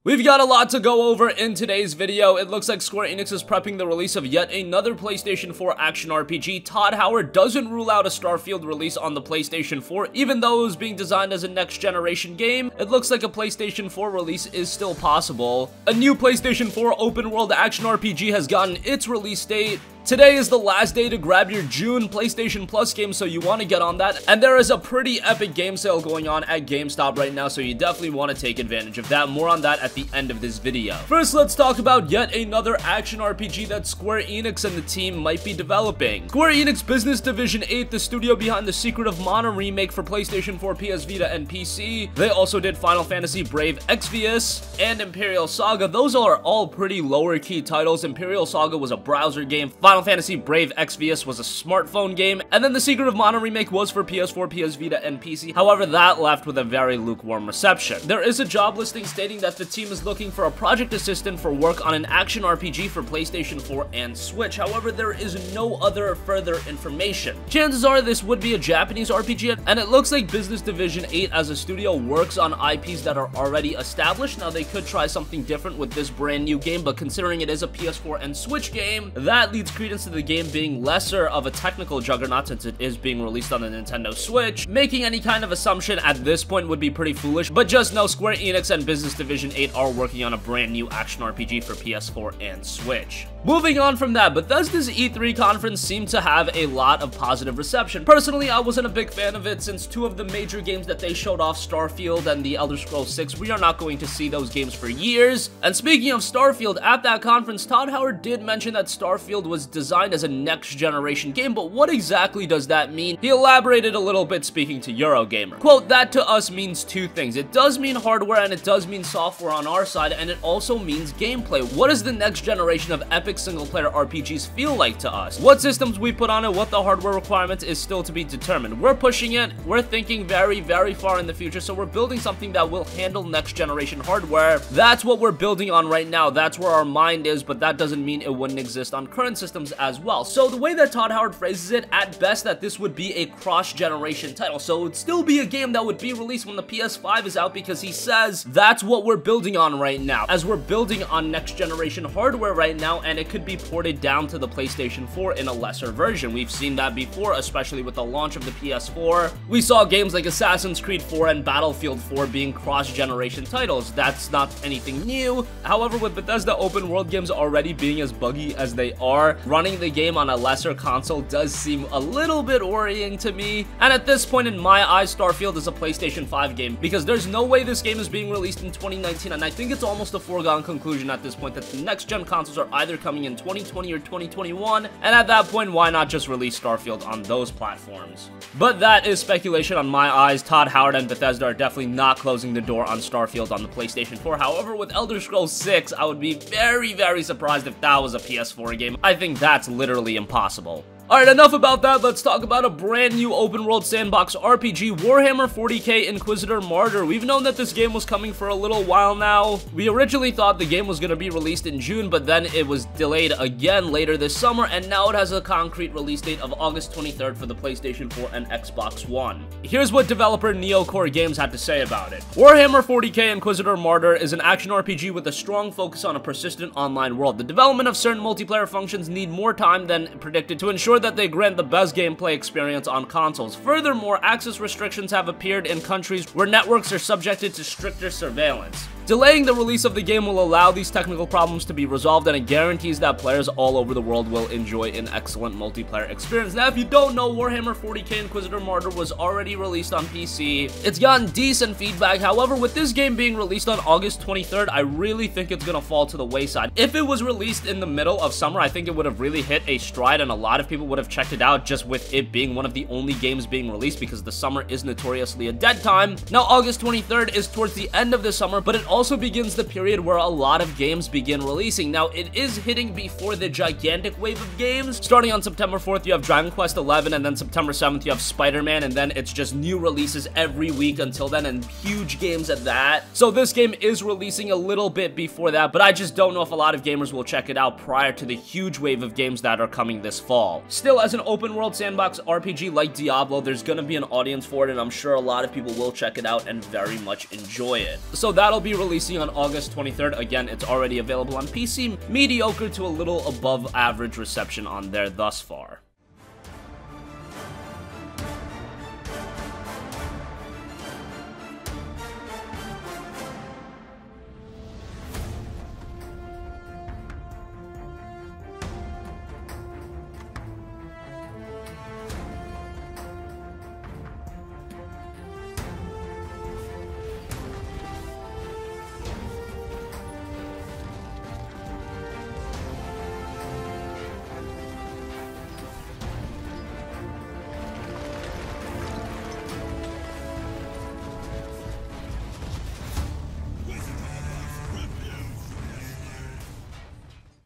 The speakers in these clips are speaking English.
We've got a lot to go over in today's video. It looks like Square Enix is prepping the release of yet another PlayStation 4 action RPG. Todd Howard doesn't rule out a Starfield release on the PlayStation 4, even though it was being designed as a next-generation game. It looks like a PlayStation 4 release is still possible. A new PlayStation 4 open-world action RPG has gotten its release date. Today is the last day to grab your June PlayStation Plus game, so you want to get on that. And there is a pretty epic game sale going on at GameStop right now, so you definitely want to take advantage of that. More on that at the end of this video. First, let's talk about yet another action RPG that Square Enix and the team might be developing. Square Enix Business Division 8, the studio behind the Secret of Mana remake for PlayStation 4, PS Vita, and PC. They also did Final Fantasy Brave Exvius and Imperial Saga. Those are all pretty lower-key titles. Imperial Saga was a browser game. Final Fantasy Brave Exvius was a smartphone game, and then the Secret of Mana remake was for PS4, PS Vita, and PC. However, that left with a very lukewarm reception. There is a job listing stating that the team is looking for a project assistant for work on an action RPG for PlayStation 4 and Switch. However, there is no other further information. Chances are this would be a Japanese RPG, and it looks like Business Division 8 as a studio works on IPs that are already established. Now, they could try something different with this brand new game, but considering it is a PS4 and Switch game, that leads credence to the game being lesser of a technical juggernaut since it is being released on the Nintendo Switch. Making any kind of assumption at this point would be pretty foolish, but just know Square Enix and Business Division 8 are working on a brand new action RPG for PS4 and Switch. Moving on from that, Bethesda's E3 conference seemed to have a lot of positive reception. Personally, I wasn't a big fan of it since two of the major games that they showed off, Starfield and The Elder Scrolls 6, we are not going to see those games for years. And speaking of Starfield, at that conference, Todd Howard did mention that Starfield was designed as a next-generation game, but what exactly does that mean? He elaborated a little bit speaking to Eurogamer. Quote, that to us means two things. It does mean hardware and it does mean software on our side, and it also means gameplay. What does the next generation of epic single-player RPGs feel like to us? What systems we put on it, what the hardware requirements is still to be determined. We're pushing it, we're thinking very, very far in the future, so we're building something that will handle next-generation hardware. That's what we're building on right now. That's where our mind is, but that doesn't mean it wouldn't exist on current systems as well. So the way that Todd Howard phrases it, at best, that this would be a cross-generation title, so it would still be a game that would be released when the PS5 is out, because he says that's what we're building on right now, as we're building on next-generation hardware right now, and it could be ported down to the PlayStation 4 in a lesser version. We've seen that before, especially with the launch of the PS4. We saw games like Assassin's Creed 4 and Battlefield 4 being cross-generation titles. That's not anything new. However, with Bethesda open world games already being as buggy as they are, running the game on a lesser console does seem a little bit worrying to me. And at this point in my eyes, Starfield is a PlayStation 5 game, because there's no way this game is being released in 2019, and I think it's almost a foregone conclusion at this point that the next-gen consoles are either coming in 2020 or 2021, and at that point, why not just release Starfield on those platforms? But that is speculation on my eyes. Todd Howard and Bethesda are definitely not closing the door on Starfield on the PlayStation 4. However, with Elder Scrolls 6, I would be very, very surprised if that was a PS4 game. I think that's literally impossible. Alright, enough about that. Let's talk about a brand new open world sandbox RPG, Warhammer 40k Inquisitor Martyr. We've known that this game was coming for a little while now. We originally thought the game was going to be released in June, but then it was delayed again later this summer, and now it has a concrete release date of August 23rd for the PlayStation 4 and Xbox One. Here's what developer Neocore Games had to say about it. Warhammer 40k Inquisitor Martyr is an action RPG with a strong focus on a persistent online world. The development of certain multiplayer functions need more time than predicted to ensure that they grant the best gameplay experience on consoles. Furthermore, access restrictions have appeared in countries where networks are subjected to stricter surveillance. Delaying the release of the game will allow these technical problems to be resolved, and it guarantees that players all over the world will enjoy an excellent multiplayer experience. Now, if you don't know, Warhammer 40k Inquisitor Martyr was already released on PC. It's gotten decent feedback. However, with this game being released on August 23rd, I really think it's gonna fall to the wayside. If it was released in the middle of summer, I think it would have really hit a stride, and a lot of people would have checked it out just with it being one of the only games being released, because the summer is notoriously a dead time. Now, August 23rd is towards the end of the summer, but it also begins the period where a lot of games begin releasing. Now, it is hitting before the gigantic wave of games. Starting on September 4th, you have Dragon Quest XI, and then September 7th, you have Spider-Man, and then it's just new releases every week until then, and huge games at that. So this game is releasing a little bit before that, but I just don't know if a lot of gamers will check it out prior to the huge wave of games that are coming this fall. Still, as an open world sandbox RPG like Diablo, there's gonna be an audience for it, and I'm sure a lot of people will check it out and very much enjoy it. So that'll be releasing on August 23rd. Again, it's already available on PC. Mediocre to a little above average reception on there thus far.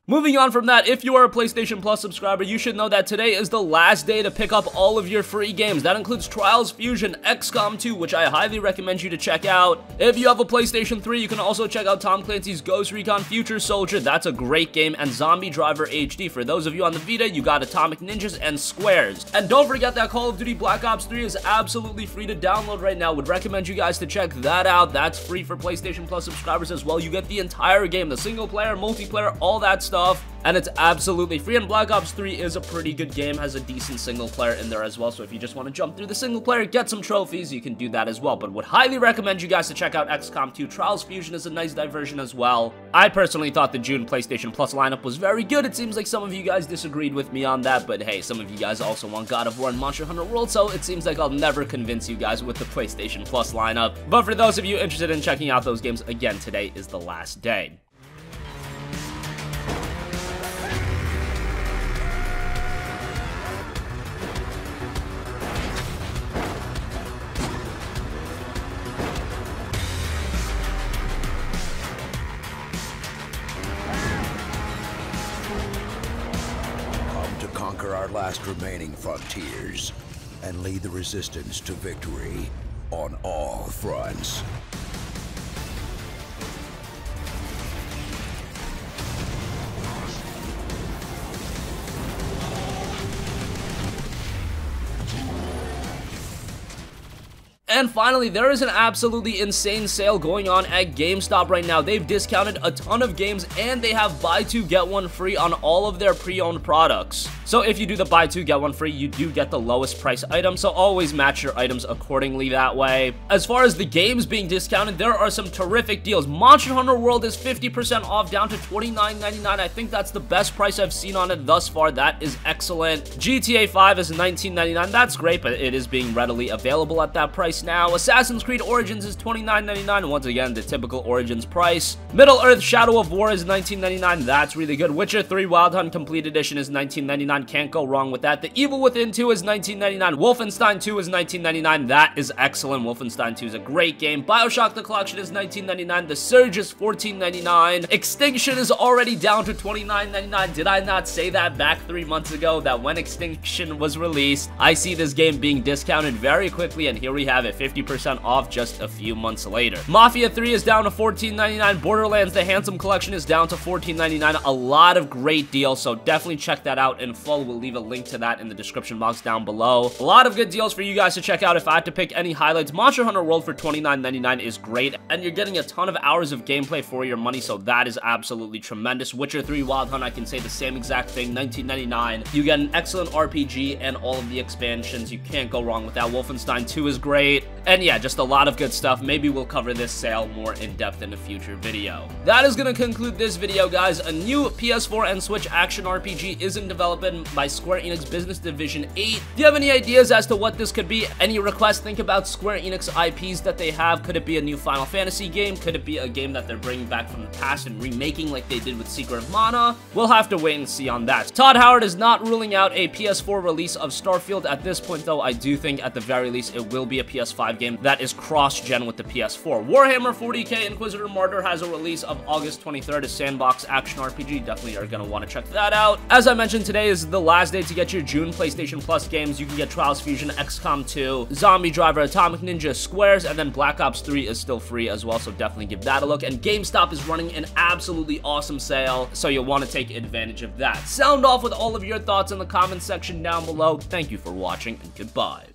Moving on from that, if you are a PlayStation Plus subscriber, you should know that today is the last day to pick up all of your free games. That includes Trials Fusion, XCOM 2, which I highly recommend you to check out. If you have a PlayStation 3, you can also check out Tom Clancy's Ghost Recon Future Soldier. That's a great game, and Zombie Driver HD. For those of you on the Vita, you got Atomic Ninjas and Squares. And don't forget that Call of Duty Black Ops 3 is absolutely free to download right now. Would recommend you guys to check that out. That's free for PlayStation Plus subscribers as well. You get the entire game, the single player, multiplayer, all that stuff. And it's absolutely free, and Black Ops 3 is a pretty good game, has a decent single player in there as well, so if you just want to jump through the single player, get some trophies, you can do that as well. But would highly recommend you guys to check out XCOM 2. Trials Fusion is a nice diversion as well. I personally thought the June PlayStation Plus lineup was very good. It seems like some of you guys disagreed with me on that, but hey, some of you guys also want God of War and Monster Hunter World, so it seems like I'll never convince you guys with the PlayStation Plus lineup. But for those of you interested in checking out those games, again, today is the last day. Conquer our last remaining frontiers and lead the resistance to victory on all fronts. And finally, there is an absolutely insane sale going on at GameStop right now. They've discounted a ton of games, and they have buy two, get one free on all of their pre-owned products. So if you do the buy two, get one free, you do get the lowest price item, so always match your items accordingly that way. As far as the games being discounted, there are some terrific deals. Monster Hunter World is 50% off, down to $29.99. I think that's the best price I've seen on it thus far. That is excellent. GTA 5 is $19.99. That's great, but it is being readily available at that price now. Assassin's Creed Origins is $29.99, once again, the typical Origins price. Middle-earth Shadow of War is $19.99, that's really good. Witcher 3 Wild Hunt Complete Edition is $19.99, can't go wrong with that. The Evil Within 2 is $19.99, Wolfenstein 2 is $19.99, that is excellent. Wolfenstein 2 is a great game. BioShock The Collection is $19.99, The Surge is $14.99, Extinction is already down to $29.99. Did I not say that back 3 months ago, that when Extinction was released, I see this game being discounted very quickly, and here we have it, 50% off just a few months later. Mafia 3 is down to $14.99. Borderlands The Handsome Collection is down to $14.99. A lot of great deals, so definitely check that out in full. We'll leave a link to that in the description box down below. A lot of good deals for you guys to check out. If I had to pick any highlights, Monster Hunter World for $29.99 is great, and you're getting a ton of hours of gameplay for your money, so that is absolutely tremendous. Witcher 3 Wild Hunt, I can say the same exact thing, $19.99. You get an excellent RPG and all of the expansions. You can't go wrong with that. Wolfenstein 2 is great. And yeah, just a lot of good stuff. Maybe we'll cover this sale more in depth in a future video. That is going to conclude this video, guys. A new PS4 and Switch action RPG is in development by Square Enix Business Division 8. Do you have any ideas as to what this could be? Any requests? Think about Square Enix IPs that they have. Could it be a new Final Fantasy game? Could it be a game that they're bringing back from the past and remaking like they did with Secret of Mana? We'll have to wait and see on that. Todd Howard is not ruling out a PS4 release of Starfield at this point, though. I do think at the very least it will be a PS5 game that is cross-gen with the PS4. Warhammer 40k Inquisitor Martyr has a release of August 23rd, a sandbox action RPG. Definitely are going to want to check that out. As I mentioned, today is the last day to get your June PlayStation Plus games. You can get Trials Fusion, XCOM 2, Zombie Driver, Atomic Ninja, Squares, and then Black Ops 3 is still free as well, so definitely give that a look. And GameStop is running an absolutely awesome sale, so you'll want to take advantage of that. Sound off with all of your thoughts in the comments section down below. Thank you for watching, and goodbye.